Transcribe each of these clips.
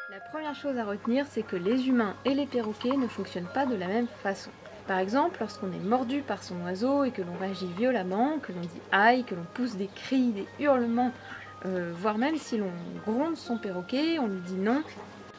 La première chose à retenir, c'est que les humains et les perroquets ne fonctionnent pas de la même façon. Par exemple, lorsqu'on est mordu par son oiseau et que l'on réagit violemment, que l'on dit aïe, que l'on pousse des cris, des hurlements, voire même si l'on gronde son perroquet, on lui dit non,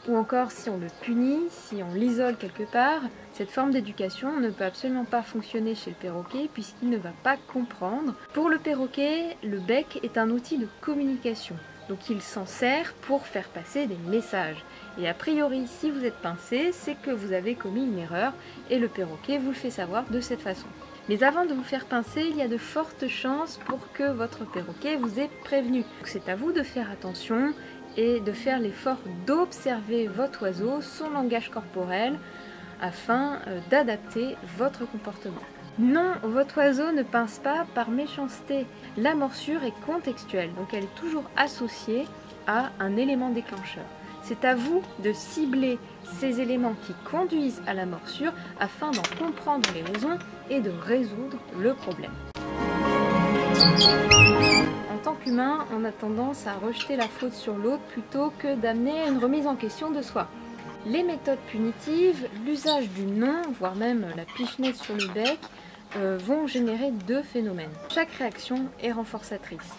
ou encore si on le punit, si on l'isole quelque part, cette forme d'éducation ne peut absolument pas fonctionner chez le perroquet puisqu'il ne va pas comprendre. Pour le perroquet, le bec est un outil de communication. Donc il s'en sert pour faire passer des messages. Et a priori, si vous êtes pincé, c'est que vous avez commis une erreur et le perroquet vous le fait savoir de cette façon. Mais avant de vous faire pincer, il y a de fortes chances pour que votre perroquet vous ait prévenu. C'est à vous de faire attention et de faire l'effort d'observer votre oiseau, son langage corporel, afin d'adapter votre comportement. Non, votre oiseau ne pince pas par méchanceté. La morsure est contextuelle, donc elle est toujours associée à un élément déclencheur. C'est à vous de cibler ces éléments qui conduisent à la morsure afin d'en comprendre les raisons et de résoudre le problème. En tant qu'humain, on a tendance à rejeter la faute sur l'autre plutôt que d'amener une remise en question de soi. Les méthodes punitives, l'usage du nom, voire même la pichenette sur le bec, vont générer deux phénomènes. Chaque réaction est renforçatrice.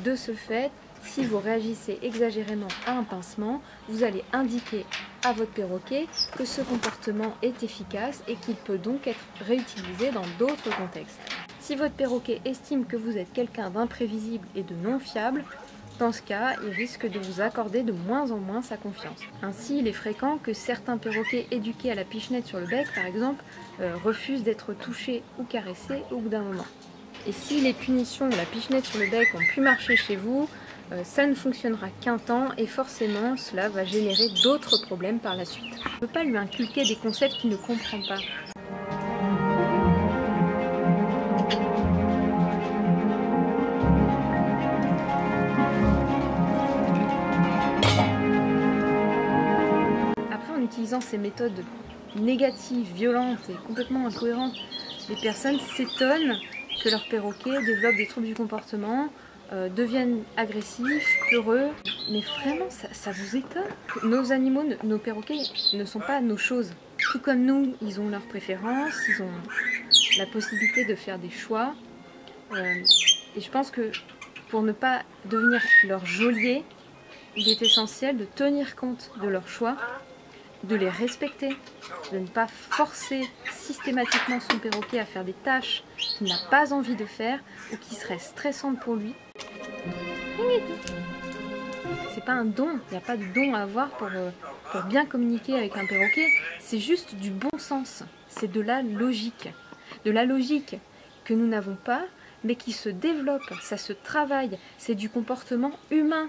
De ce fait, si vous réagissez exagérément à un pincement, vous allez indiquer à votre perroquet que ce comportement est efficace et qu'il peut donc être réutilisé dans d'autres contextes. Si votre perroquet estime que vous êtes quelqu'un d'imprévisible et de non fiable, dans ce cas, il risque de vous accorder de moins en moins sa confiance. Ainsi, il est fréquent que certains perroquets éduqués à la pichenette sur le bec, par exemple, refusent d'être touchés ou caressés au bout d'un moment. Et si les punitions ou la pichenette sur le bec ont pu marcher chez vous, ça ne fonctionnera qu'un temps et forcément cela va générer d'autres problèmes par la suite. On ne peut pas lui inculquer des concepts qu'il ne comprend pas. En utilisant ces méthodes négatives, violentes et complètement incohérentes, les personnes s'étonnent que leur perroquet développe des troubles du comportement, deviennent agressifs, peureux. Mais vraiment, ça vous étonne? Nos animaux, nos perroquets ne sont pas nos choses. Tout comme nous, ils ont leurs préférences, ils ont la possibilité de faire des choix. Et je pense que pour ne pas devenir leur geôlier, il est essentiel de tenir compte de leurs choix, de les respecter, de ne pas forcer systématiquement son perroquet à faire des tâches qu'il n'a pas envie de faire ou qui seraient stressantes pour lui. C'est pas un don, il n'y a pas de don à avoir pour bien communiquer avec un perroquet, c'est juste du bon sens, c'est de la logique. De la logique que nous n'avons pas, mais qui se développe, ça se travaille, c'est du comportement humain.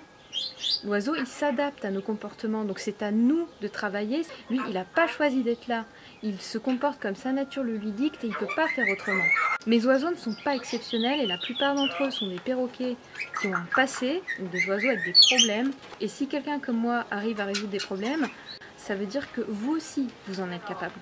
L'oiseau, il s'adapte à nos comportements, donc c'est à nous de travailler. Lui, il n'a pas choisi d'être là. Il se comporte comme sa nature le lui dicte et il ne peut pas faire autrement. Mes oiseaux ne sont pas exceptionnels et la plupart d'entre eux sont des perroquets qui ont un passé, donc des oiseaux avec des problèmes. Et si quelqu'un comme moi arrive à résoudre des problèmes, ça veut dire que vous aussi, vous en êtes capable.